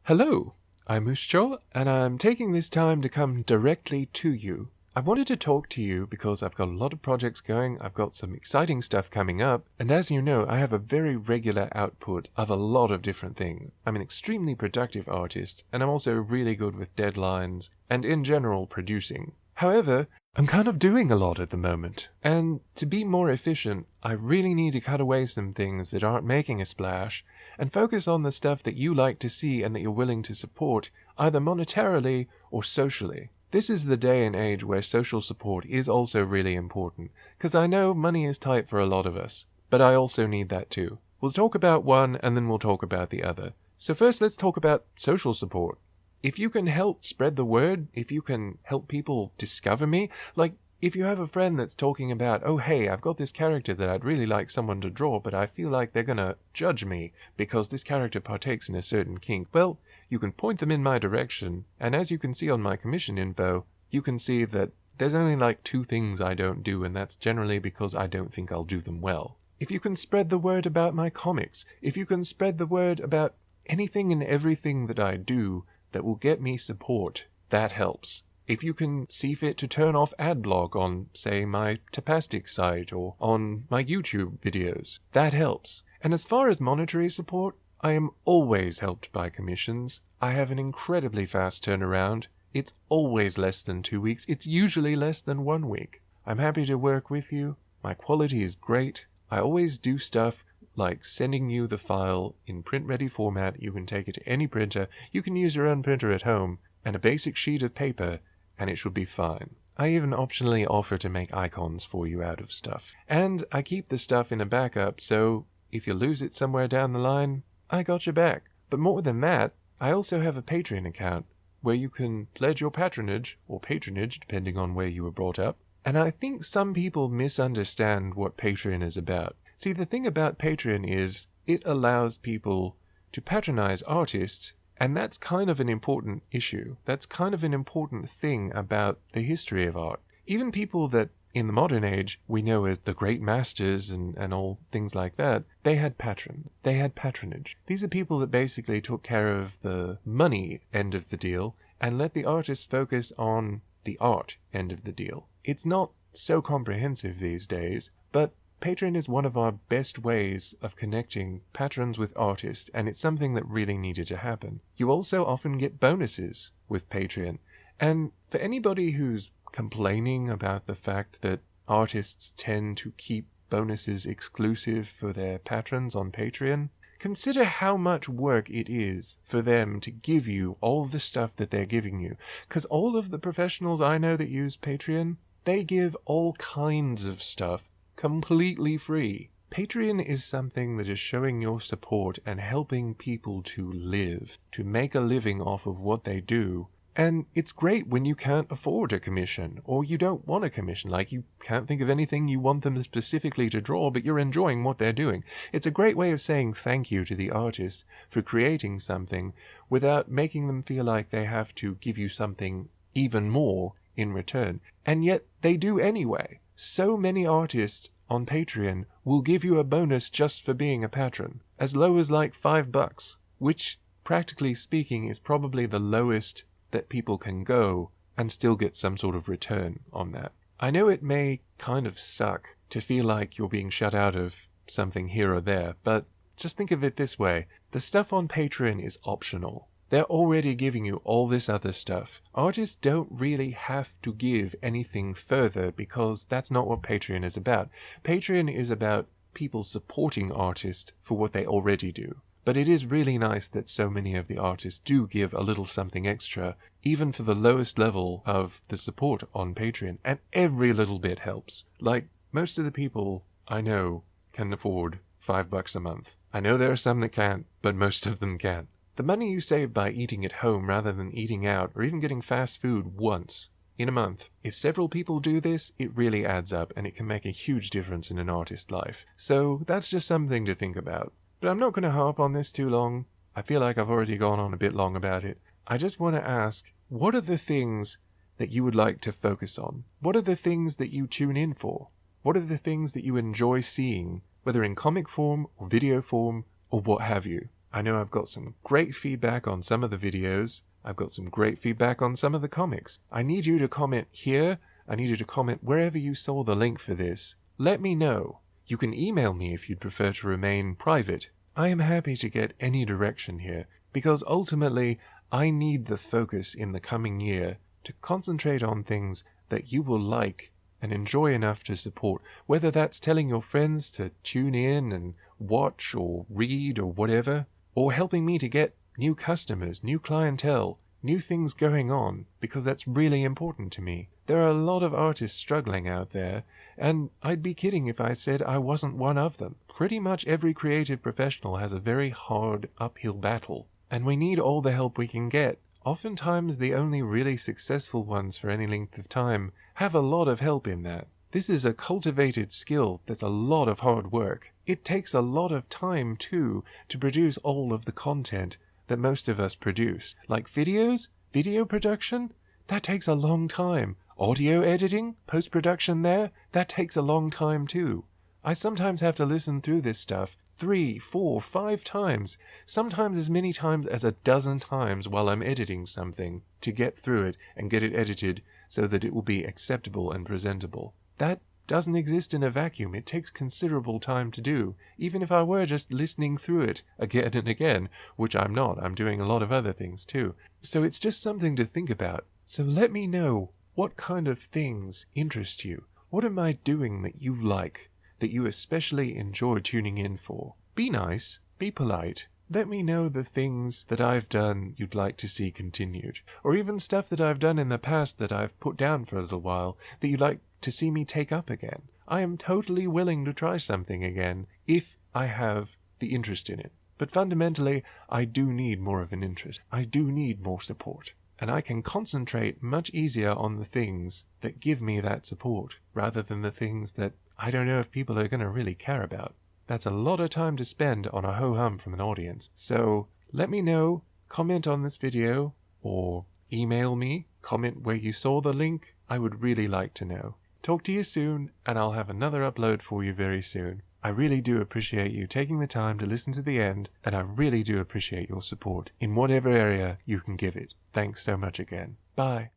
Hello, I'm Hushicho, and I'm taking this time to come directly to you. I wanted to talk to you because I've got a lot of projects going, I've got some exciting stuff coming up, and as you know, I have a very regular output of a lot of different things. I'm an extremely productive artist, and I'm also really good with deadlines, and in general, producing. However, I'm kind of doing a lot at the moment, and to be more efficient, I really need to cut away some things that aren't making a splash, and focus on the stuff that you like to see and that you're willing to support, either monetarily or socially. This is the day and age where social support is also really important, because I know money is tight for a lot of us, but I also need that too. We'll talk about one and then we'll talk about the other. So first let's talk about social support. If you can help spread the word, if you can help people discover me, like if you have a friend that's talking about, oh hey, I've got this character that I'd really like someone to draw, but I feel like they're gonna judge me because this character partakes in a certain kink, well, you can point them in my direction, and as you can see on my commission info, you can see that there's only like 2 things I don't do, and that's generally because I don't think I'll do them well. If you can spread the word about my comics, if you can spread the word about anything and everything that I do that will get me support, that helps. If you can see fit to turn off adblock on, say, my Tapastic site or on my YouTube videos, that helps. And as far as monetary support, I am always helped by commissions. I have an incredibly fast turnaround. It's always less than 2 weeks. It's usually less than 1 week. I'm happy to work with you. My quality is great. I always do stuff like sending you the file in print-ready format. You can take it to any printer. You can use your own printer at home and a basic sheet of paper, and it should be fine. I even optionally offer to make icons for you out of stuff. And I keep the stuff in a backup, so if you lose it somewhere down the line, I got your back. But more than that, I also have a Patreon account where you can pledge your patronage, or patronage depending on where you were brought up. And I think some people misunderstand what Patreon is about. See, the thing about Patreon is it allows people to patronize artists, and that's kind of an important issue. That's kind of an important thing about the history of art. Even people that in the modern age we know as the great masters and all things like that, they had patrons. They had patronage. These are people that basically took care of the money end of the deal and let the artist focus on the art end of the deal. It's not so comprehensive these days, but Patreon is one of our best ways of connecting patrons with artists, and it's something that really needed to happen. You also often get bonuses with Patreon, and for anybody who's complaining about the fact that artists tend to keep bonuses exclusive for their patrons on Patreon, consider how much work it is for them to give you all the stuff that they're giving you. Because all of the professionals I know that use Patreon, they give all kinds of stuff completely free. Patreon is something that is showing your support and helping people to live, to make a living off of what they do. And it's great when you can't afford a commission, or you don't want a commission, like you can't think of anything you want them specifically to draw, but you're enjoying what they're doing. It's a great way of saying thank you to the artist for creating something without making them feel like they have to give you something even more in return. And yet they do anyway. So many artists on Patreon will give you a bonus just for being a patron, as low as like $5, which, practically speaking, is probably the lowest that people can go and still get some sort of return on that. I know it may kind of suck to feel like you're being shut out of something here or there, but just think of it this way. The stuff on Patreon is optional. They're already giving you all this other stuff. Artists don't really have to give anything further because that's not what Patreon is about. Patreon is about people supporting artists for what they already do. But it is really nice that so many of the artists do give a little something extra, even for the lowest level of the support on Patreon, and every little bit helps. Like, most of the people I know can afford $5 a month. I know there are some that can't, but most of them can. The money you save by eating at home rather than eating out, or even getting fast food once in a month, if several people do this, it really adds up, and it can make a huge difference in an artist's life. So that's just something to think about. But I'm not going to harp on this too long. I feel like I've already gone on a bit long about it. I just want to ask, what are the things that you would like to focus on? What are the things that you tune in for? What are the things that you enjoy seeing, whether in comic form or video form or what have you? I know I've got some great feedback on some of the videos. I've got some great feedback on some of the comics. I need you to comment here. I need you to comment wherever you saw the link for this. Let me know. You can email me if you'd prefer to remain private. I am happy to get any direction here, because ultimately I need the focus in the coming year to concentrate on things that you will like and enjoy enough to support, whether that's telling your friends to tune in and watch or read or whatever, or helping me to get new customers, new clientele, new things going on, because that's really important to me. There are a lot of artists struggling out there, and I'd be kidding if I said I wasn't one of them. Pretty much every creative professional has a very hard uphill battle, and we need all the help we can get. Oftentimes the only really successful ones for any length of time have a lot of help in that. This is a cultivated skill that's a lot of hard work. It takes a lot of time, too, to produce all of the content that most of us produce. Like videos, video production, that takes a long time. Audio editing, post-production there, that takes a long time, too. I sometimes have to listen through this stuff 3, 4, 5 times, sometimes as many times as a dozen times while I'm editing something to get through it and get it edited so that it will be acceptable and presentable. That doesn't exist in a vacuum. It takes considerable time to do, even if I were just listening through it again and again, which I'm not. I'm doing a lot of other things too. So it's just something to think about. So let me know what kind of things interest you. What am I doing that you like, that you especially enjoy tuning in for? Be nice, be polite. Let me know the things that I've done you'd like to see continued, or even stuff that I've done in the past that I've put down for a little while that you'd like to see me take up again. I am totally willing to try something again if I have the interest in it. But fundamentally, I do need more of an interest. I do need more support. And I can concentrate much easier on the things that give me that support, rather than the things that I don't know if people are going to really care about. That's a lot of time to spend on a ho-hum from an audience. So let me know, comment on this video, or email me, comment where you saw the link. I would really like to know. Talk to you soon, and I'll have another upload for you very soon. I really do appreciate you taking the time to listen to the end, and I really do appreciate your support in whatever area you can give it. Thanks so much again. Bye.